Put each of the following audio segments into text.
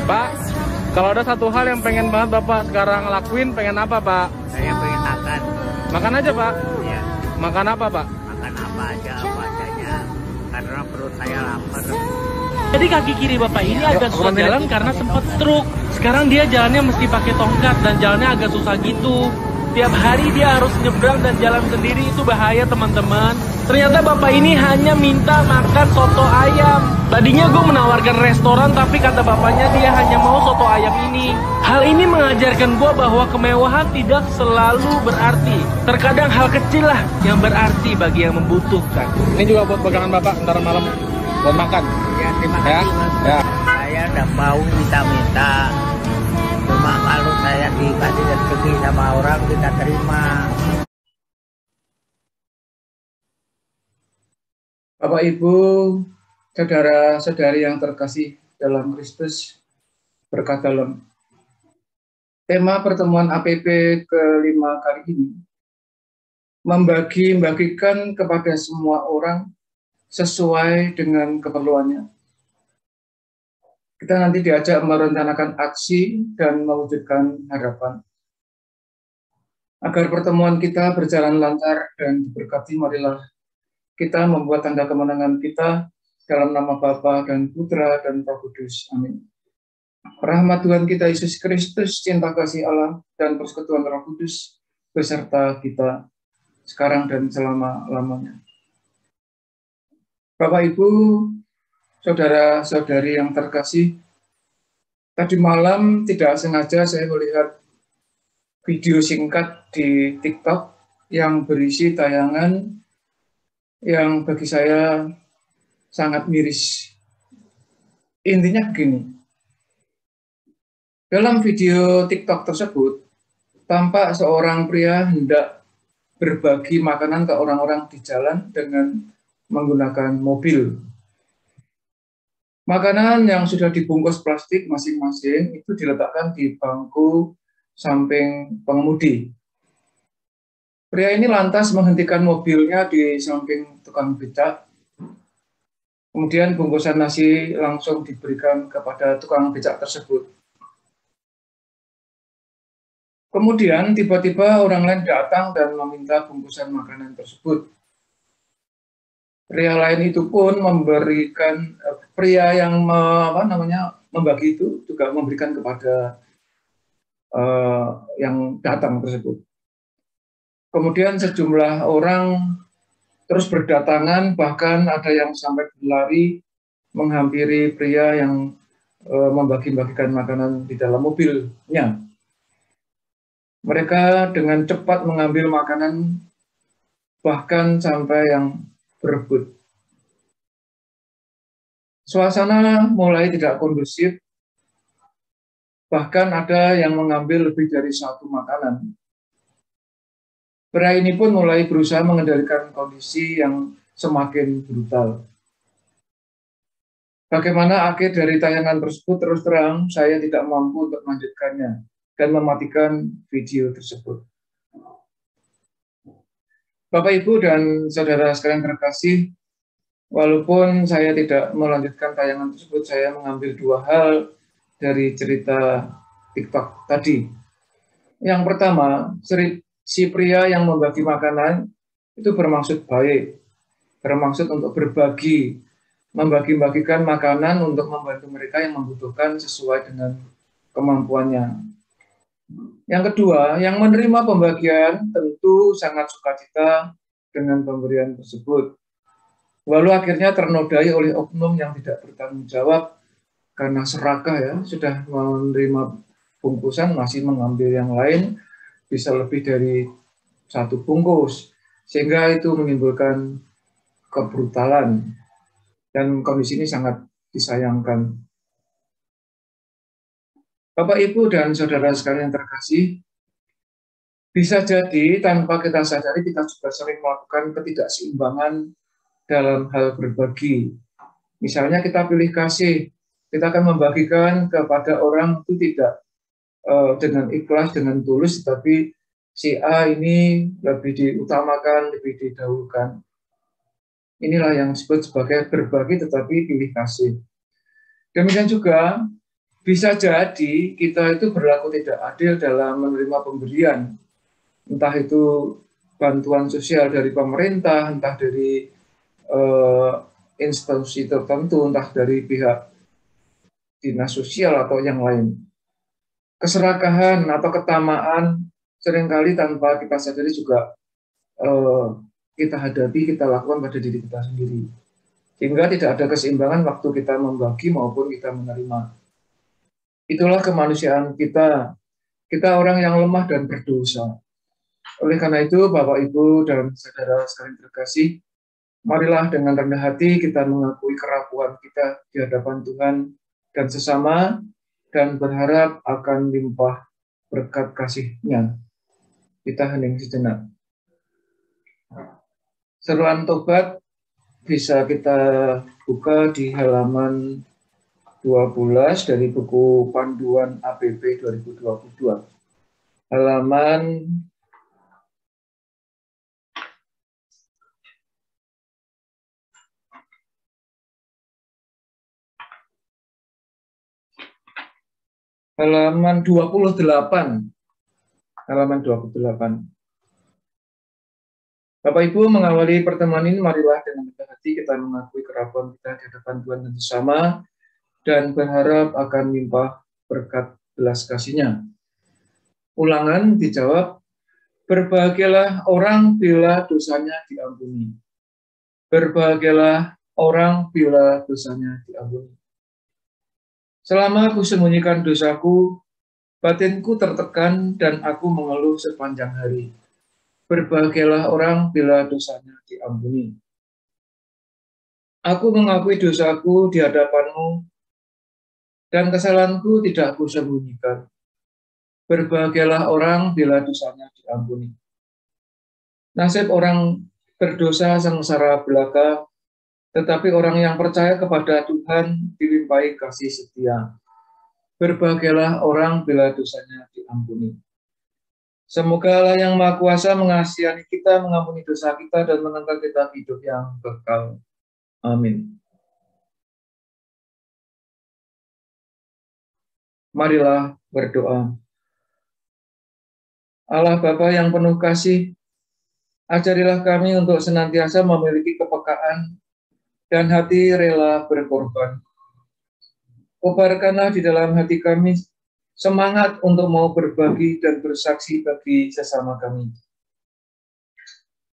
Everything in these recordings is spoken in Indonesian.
Pak, kalau ada satu hal yang pengen banget Bapak sekarang lakuin, pengen apa Pak? Saya pengen makan. Makan aja Pak? Iya. Makan apa Pak? Makan apa aja, apa adanya. Karena perut saya lapar. Jadi kaki kiri Bapak ini agak susah jalan karena sempat stroke. Sekarang dia jalannya mesti pakai tongkat dan jalannya agak susah gitu. Tiap hari dia harus nyebrang dan jalan sendiri, itu bahaya teman-teman. Ternyata Bapak ini hanya minta makan soto ayam. Tadinya gue menawarkan restoran, tapi kata bapaknya dia hanya mau soto ayam ini. Hal ini mengajarkan gue bahwa kemewahan tidak selalu berarti. Terkadang hal kecil lah yang berarti bagi yang membutuhkan. Ini juga buat pegangan Bapak ntar malam buat makan. Ya, terima kasih Mas. Ya. Saya udah mau minta-minta. Cuma kalau saya dikasih rezeki sama orang, kita terima. Bapak Ibu, saudara-saudari yang terkasih dalam Kristus, berkat dalam. Tema pertemuan APP ke-5 kali ini membagikan kepada semua orang sesuai dengan keperluannya. Kita nanti diajak merencanakan aksi dan mewujudkan harapan. Agar pertemuan kita berjalan lancar dan diberkati, marilah kita membuat tanda kemenangan kita dalam nama Bapa dan Putra dan Roh Kudus. Amin. Rahmat Tuhan kita Yesus Kristus, cinta kasih Allah, dan persekutuan Roh Kudus beserta kita sekarang dan selama-lamanya. Bapak, Ibu, saudara-saudari yang terkasih, tadi malam tidak sengaja saya melihat video singkat di TikTok yang berisi tayangan yang bagi saya sangat miris. Intinya begini, dalam video TikTok tersebut, tampak seorang pria hendak berbagi makanan ke orang-orang di jalan dengan menggunakan mobil. Makanan yang sudah dibungkus plastik masing-masing itu diletakkan di bangku samping pengemudi. Pria ini lantas menghentikan mobilnya di samping tukang becak. Kemudian bungkusan nasi langsung diberikan kepada tukang becak tersebut. Kemudian tiba-tiba orang lain datang dan meminta bungkusan makanan tersebut. Pria lain itu pun memberikan, pria yang membagi itu juga memberikan kepada yang datang tersebut. Kemudian sejumlah orang terus berdatangan, bahkan ada yang sampai berlari menghampiri pria yang membagi-bagikan makanan di dalam mobilnya. Mereka dengan cepat mengambil makanan, bahkan sampai yang berebut. Suasana mulai tidak kondusif, bahkan ada yang mengambil lebih dari satu makanan. Pria ini pun mulai berusaha mengendalikan kondisi yang semakin brutal. Bagaimana akhir dari tayangan tersebut, terus terang saya tidak mampu untuk melanjutkannya dan mematikan video tersebut. Bapak, Ibu, dan saudara sekalian terkasih, walaupun saya tidak melanjutkan tayangan tersebut, saya mengambil dua hal dari cerita TikTok tadi. Yang pertama, si pria yang membagi makanan itu bermaksud baik, bermaksud untuk berbagi, membagi-bagikan makanan untuk membantu mereka yang membutuhkan sesuai dengan kemampuannya. Yang kedua, yang menerima pembagian tentu sangat sukacita dengan pemberian tersebut. Lalu akhirnya ternodai oleh oknum yang tidak bertanggung jawab karena serakah ya, sudah menerima bungkusan masih mengambil yang lain, bisa lebih dari satu bungkus, sehingga itu menimbulkan kebrutalan dan kondisi ini sangat disayangkan. Bapak, Ibu, dan saudara sekalian terkasih, bisa jadi tanpa kita sadari kita juga sering melakukan ketidakseimbangan dalam hal berbagi. Misalnya kita pilih kasih, kita akan membagikan kepada orang itu tidak dengan ikhlas, dengan tulus, tapi si A ini lebih diutamakan, lebih didahulukan. Inilah yang disebut sebagai berbagi tetapi pilih kasih. Demikian juga Bisa jadi kita itu berlaku tidak adil dalam menerima pemberian, entah itu bantuan sosial dari pemerintah, entah dari instansi tertentu, entah dari pihak dinas sosial atau yang lain. Keserakahan atau ketamaan seringkali tanpa kita sadari juga kita hadapi, kita lakukan pada diri kita sendiri. Sehingga tidak ada keseimbangan waktu kita membagi maupun kita menerima. Itulah kemanusiaan kita. Kita orang yang lemah dan berdosa. Oleh karena itu, Bapak, Ibu, dan saudara sekalian terkasih, marilah dengan rendah hati kita mengakui kerapuhan kita di hadapan Tuhan dan sesama, dan berharap akan limpah berkat kasih-Nya. Kita hening sejenak. Seruan tobat bisa kita buka di halaman 12 dari buku Panduan APP 2022. Halaman 28. Halaman 28. Bapak Ibu, mengawali pertemuan ini, marilah dengan rendah hati kita mengakui kerapuhan kita di hadapan Tuhan dan sesama, dan berharap akan limpah berkat belas kasih-Nya. Ulangan dijawab, berbahagialah orang bila dosanya diampuni. Berbahagialah orang bila dosanya diampuni. Selama aku sembunyikan dosaku, batinku tertekan dan aku mengeluh sepanjang hari. Berbahagialah orang bila dosanya diampuni. Aku mengakui dosaku di hadapan-Mu, dan kesalahanku tidak aku sembunyikan. Berbahagialah orang bila dosanya diampuni. Nasib orang berdosa sengsara belaka, tetapi orang yang percaya kepada Tuhan dilimpahi kasih setia. Berbahagialah orang bila dosanya diampuni. Semoga Allah yang Maha Kuasa mengasihani kita, mengampuni dosa kita, dan menangkan kita hidup yang kekal. Amin. Marilah berdoa. Allah Bapa yang penuh kasih, ajarilah kami untuk senantiasa memiliki kepekaan dan hati rela berkorban. Kobarkanlah di dalam hati kami semangat untuk mau berbagi dan bersaksi bagi sesama kami.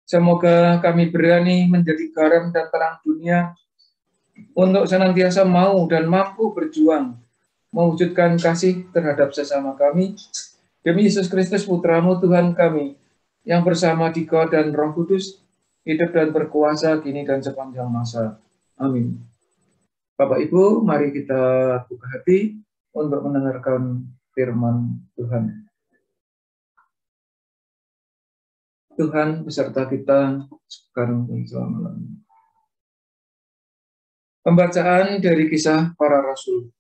Semoga kami berani menjadi garam dan terang dunia untuk senantiasa mau dan mampu berjuang mewujudkan kasih terhadap sesama kami. Demi Yesus Kristus Putra-Mu Tuhan kami, yang bersama Dikau dan Roh Kudus, hidup dan berkuasa kini dan sepanjang masa. Amin. Bapak Ibu, mari kita buka hati untuk mendengarkan firman Tuhan. Tuhan beserta kita sekarang dan selama-lamanya. Pembacaan dari Kisah Para Rasul.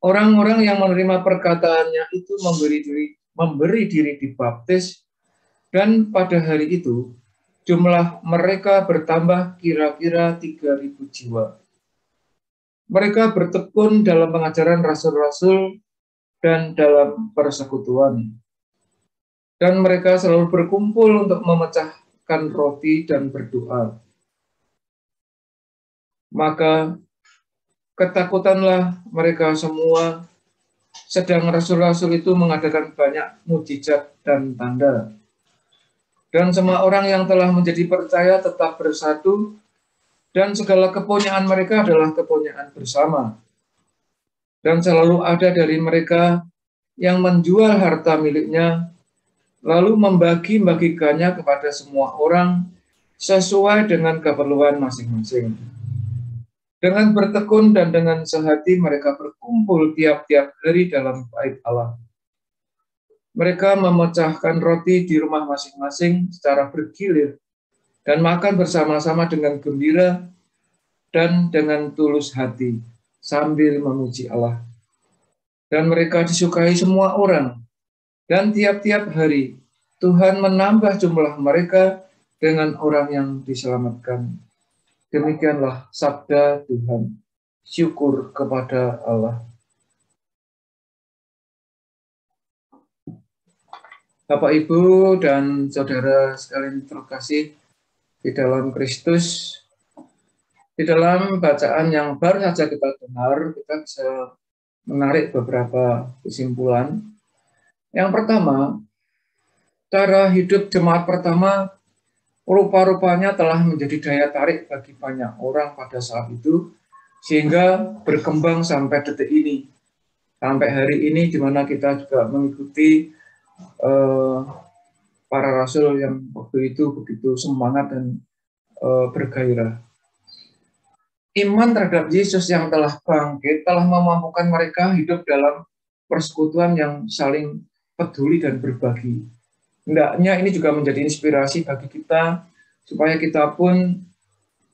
Orang-orang yang menerima perkataannya itu memberi diri dibaptis, dan pada hari itu jumlah mereka bertambah kira-kira 3.000 jiwa. Mereka bertekun dalam pengajaran rasul-rasul dan dalam persekutuan. Dan mereka selalu berkumpul untuk memecahkan roti dan berdoa. Maka ketakutanlah mereka semua, sedang rasul-rasul itu mengadakan banyak mukjizat dan tanda. Dan semua orang yang telah menjadi percaya tetap bersatu, dan segala kepunyaan mereka adalah kepunyaan bersama. Dan selalu ada dari mereka yang menjual harta miliknya, lalu membagi-bagikannya kepada semua orang sesuai dengan keperluan masing-masing. Dengan bertekun dan dengan sehati mereka berkumpul tiap-tiap hari dalam bait Allah. Mereka memecahkan roti di rumah masing-masing secara bergilir dan makan bersama-sama dengan gembira dan dengan tulus hati sambil memuji Allah. Dan mereka disukai semua orang, dan tiap-tiap hari Tuhan menambah jumlah mereka dengan orang yang diselamatkan. Demikianlah sabda Tuhan. syukur kepada Allah. Bapak, Ibu, dan saudara sekalian terkasih di dalam Kristus, di dalam bacaan yang baru saja kita dengar, kita bisa menarik beberapa kesimpulan. Yang pertama, cara hidup jemaat pertama rupa-rupanya telah menjadi daya tarik bagi banyak orang pada saat itu, sehingga berkembang sampai detik ini. Sampai hari ini, di mana kita juga mengikuti para rasul yang waktu itu begitu semangat dan bergairah. Iman terhadap Yesus yang telah bangkit telah memampukan mereka hidup dalam persekutuan yang saling peduli dan berbagi. Hendaknya ini juga menjadi inspirasi bagi kita, supaya kita pun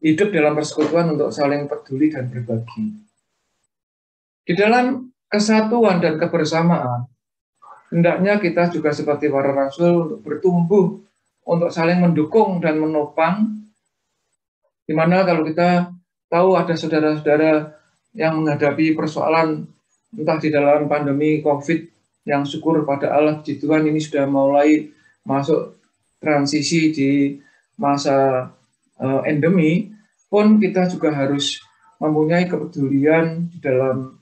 hidup dalam persekutuan untuk saling peduli dan berbagi. Di dalam kesatuan dan kebersamaan, hendaknya kita juga seperti para rasul untuk bertumbuh, untuk saling mendukung dan menopang, di mana kalau kita tahu ada saudara-saudara yang menghadapi persoalan entah di dalam pandemi COVID, yang syukur pada Allah di Tuhan ini sudah mulai masuk transisi di masa endemi, pun kita juga harus mempunyai kepedulian di dalam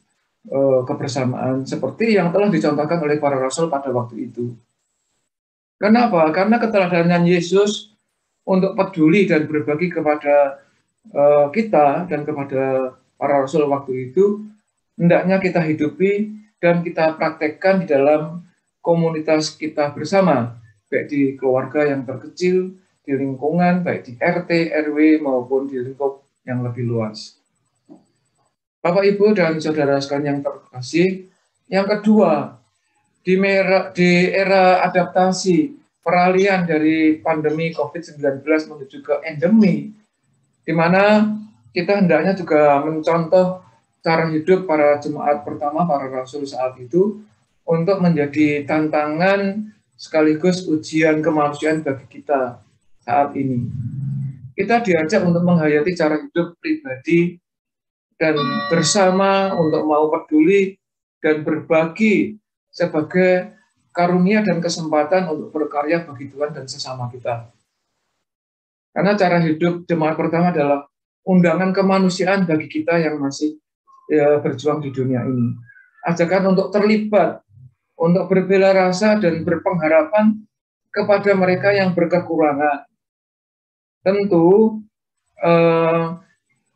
kebersamaan seperti yang telah dicontohkan oleh para rasul pada waktu itu. Kenapa? Karena keteladanan Yesus untuk peduli dan berbagi kepada kita dan kepada para rasul waktu itu, hendaknya kita hidupi dan kita praktekkan di dalam komunitas kita bersama, baik di keluarga yang terkecil, di lingkungan, baik di RT, RW, maupun di lingkup yang lebih luas. Bapak, Ibu, dan saudara sekalian yang terkasih, yang kedua, di era adaptasi, peralihan dari pandemi COVID-19 menuju ke endemi, di mana kita hendaknya juga mencontoh cara hidup para jemaat pertama, para rasul saat itu, untuk menjadi tantangan sekaligus ujian kemanusiaan bagi kita saat ini. Kita diajak untuk menghayati cara hidup pribadi dan bersama untuk mau peduli dan berbagi sebagai karunia dan kesempatan untuk berkarya bagi Tuhan dan sesama kita. Karena cara hidup jemaat pertama adalah undangan kemanusiaan bagi kita yang masih berjuang di dunia ini. Ajakan untuk terlibat, untuk berbela rasa dan berpengharapan kepada mereka yang berkekurangan. Tentu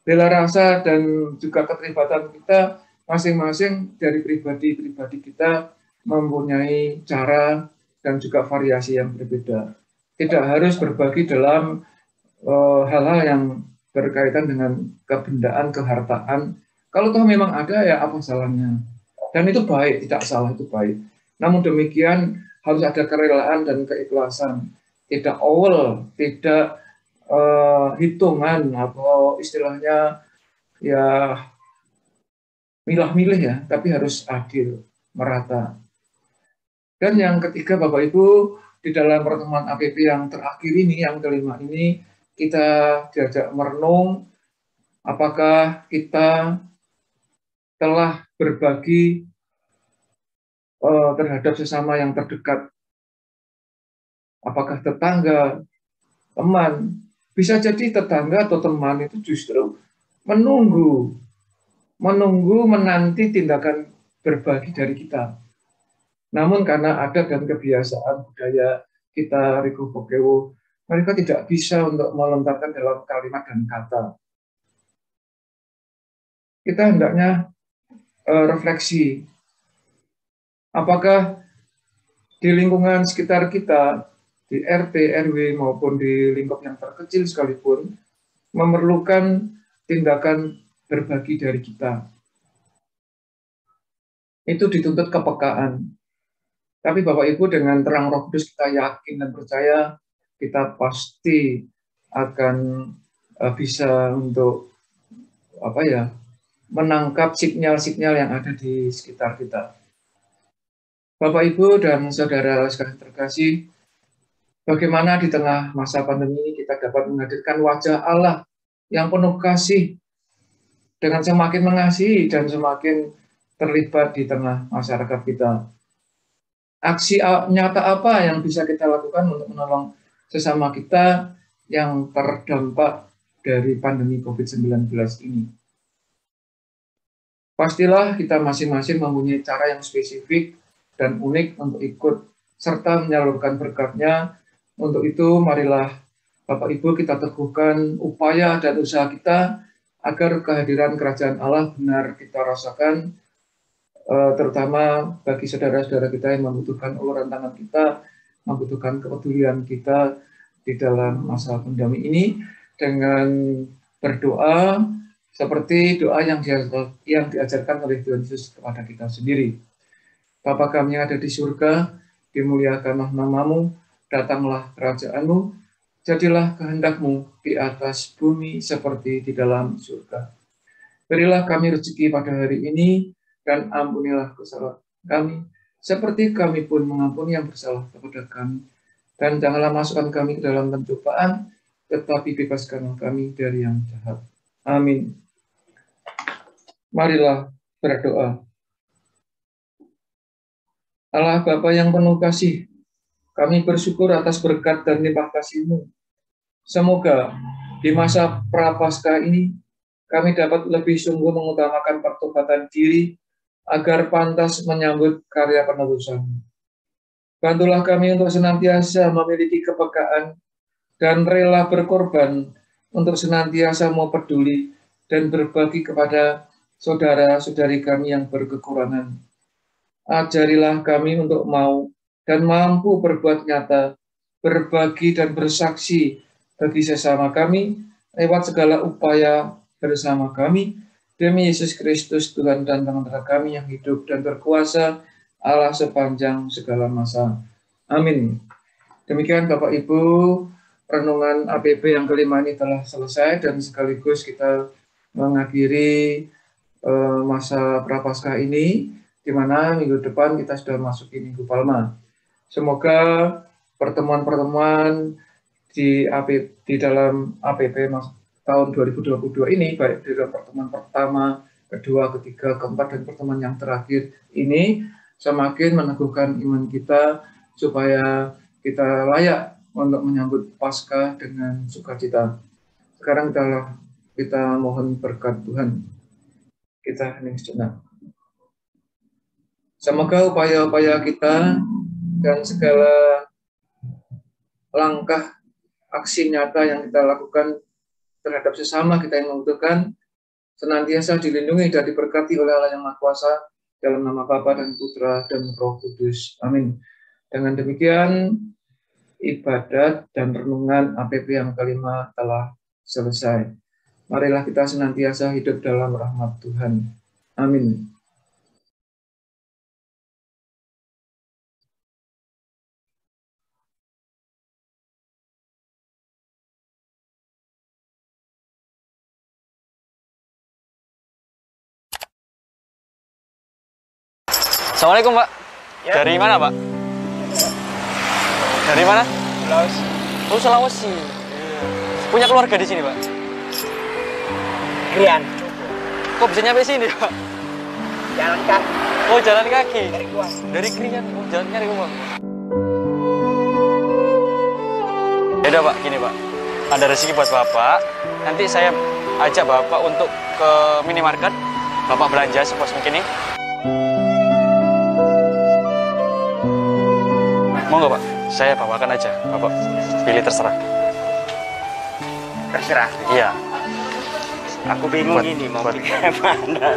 bela rasa dan juga keterlibatan kita masing-masing dari pribadi-pribadi kita mempunyai cara dan juga variasi yang berbeda. Tidak harus berbagi dalam hal-hal yang berkaitan dengan kebendaan, kehartaan. Kalau toh memang ada, ya apa salahnya? Dan itu baik, tidak salah, itu baik. Namun demikian harus ada kerelaan dan keikhlasan. Tidak awal, tidak hitungan atau istilahnya ya milah-milih ya, tapi harus adil, merata. Dan yang ketiga, Bapak Ibu, di dalam pertemuan APP yang terakhir ini, yang kelima ini, kita diajak merenung apakah kita telah berbagi terhadap sesama yang terdekat. Apakah tetangga, teman, bisa jadi tetangga atau teman itu justru menunggu menanti tindakan berbagi dari kita. Namun karena adat dan kebiasaan budaya kita Riko Bokewo, mereka tidak bisa untuk melontarkan dalam kalimat dan kata. Kita hendaknya refleksi, apakah di lingkungan sekitar kita, di RT, RW, maupun di lingkup yang terkecil sekalipun, memerlukan tindakan berbagi dari kita. Itu dituntut kepekaan. Tapi Bapak Ibu, dengan terang Roh Kudus kita yakin dan percaya kita pasti akan bisa untuk menangkap sinyal-sinyal yang ada di sekitar kita. Bapak Ibu dan saudara sekalian terkasih, bagaimana di tengah masa pandemi ini kita dapat menghadirkan wajah Allah yang penuh kasih, dengan semakin mengasihi dan semakin terlibat di tengah masyarakat kita. Aksi nyata apa yang bisa kita lakukan untuk menolong sesama kita yang terdampak dari pandemi COVID-19 ini? Pastilah kita masing-masing mempunyai cara yang spesifik dan unik untuk ikut serta menyalurkan berkatnya. Untuk itu, marilah Bapak Ibu kita teguhkan upaya dan usaha kita agar kehadiran kerajaan Allah benar kita rasakan, terutama bagi saudara-saudara kita yang membutuhkan uluran tangan kita, membutuhkan kepedulian kita di dalam masa pandemi ini, dengan berdoa seperti doa yang diajarkan oleh Tuhan Yesus kepada kita sendiri. Bapa kami yang ada di surga, dimuliakanlah namamu, datanglah kerajaanmu, jadilah kehendak-Mu di atas bumi seperti di dalam surga. Berilah kami rezeki pada hari ini, dan ampunilah kesalahan kami, seperti kami pun mengampuni yang bersalah kepada kami. Dan janganlah masukkan kami ke dalam pencobaan, tetapi bebaskanlah kami dari yang jahat. Amin. Marilah berdoa. Allah Bapa yang penuh kasih, kami bersyukur atas berkat dan limpah kasih-Mu. Semoga di masa Prapaskah ini kami dapat lebih sungguh mengutamakan pertobatan diri agar pantas menyambut karya penebusan-Mu. Bantulah kami untuk senantiasa memiliki kepekaan dan rela berkorban untuk senantiasa mau peduli dan berbagi kepada saudara-saudari kami yang berkekurangan. Ajarilah kami untuk mau dan mampu berbuat nyata, berbagi dan bersaksi bagi sesama kami lewat segala upaya bersama kami, demi Yesus Kristus Tuhan dan Pengantar kami yang hidup dan berkuasa, Allah sepanjang segala masa. Amin. Demikian Bapak Ibu, renungan APP yang kelima ini telah selesai dan sekaligus kita mengakhiri masa Prapaskah ini, di mana minggu depan kita sudah masuki Minggu Palma. Semoga pertemuan-pertemuan di dalam APP tahun 2022 ini, baik di dalam pertemuan pertama, kedua, ketiga, keempat, dan pertemuan yang terakhir ini, semakin meneguhkan iman kita supaya kita layak untuk menyambut Paskah dengan sukacita. Sekarang kita mohon berkat Tuhan. Kita hening sejenak. Semoga upaya-upaya kita dan segala langkah aksi nyata yang kita lakukan terhadap sesama kita yang membutuhkan senantiasa dilindungi dan diberkati oleh Allah yang Maha Kuasa, dalam nama Bapa dan Putra dan Roh Kudus. Amin. Dengan demikian, ibadat dan renungan APP yang kelima telah selesai. Marilah kita senantiasa hidup dalam rahmat Tuhan. Amin. Assalamualaikum, Pak. Ya. Dari mana, Pak? Dari mana? Sulawesi. Oh, Sulawesi. Punya keluarga di sini, Pak? Krian. Kok bisa nyampe sini, Pak? Jalan kaki. Oh, jalan kaki. Dari gua. Dari Krian. Oh, jalan nyari rumah. Ya udah, Pak, gini, Pak. Ada rezeki buat Bapak. Nanti saya ajak Bapak untuk ke minimarket. Bapak belanja sepuas mungkin nih. Mau nggak, Pak? Saya bawakan aja. Bapak pilih terserah. Terserah. Iya. Aku bingung ini mau pilih mana.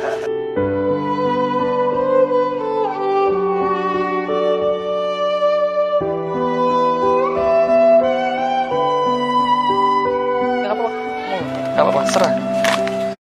Nggak apa-apa, serah.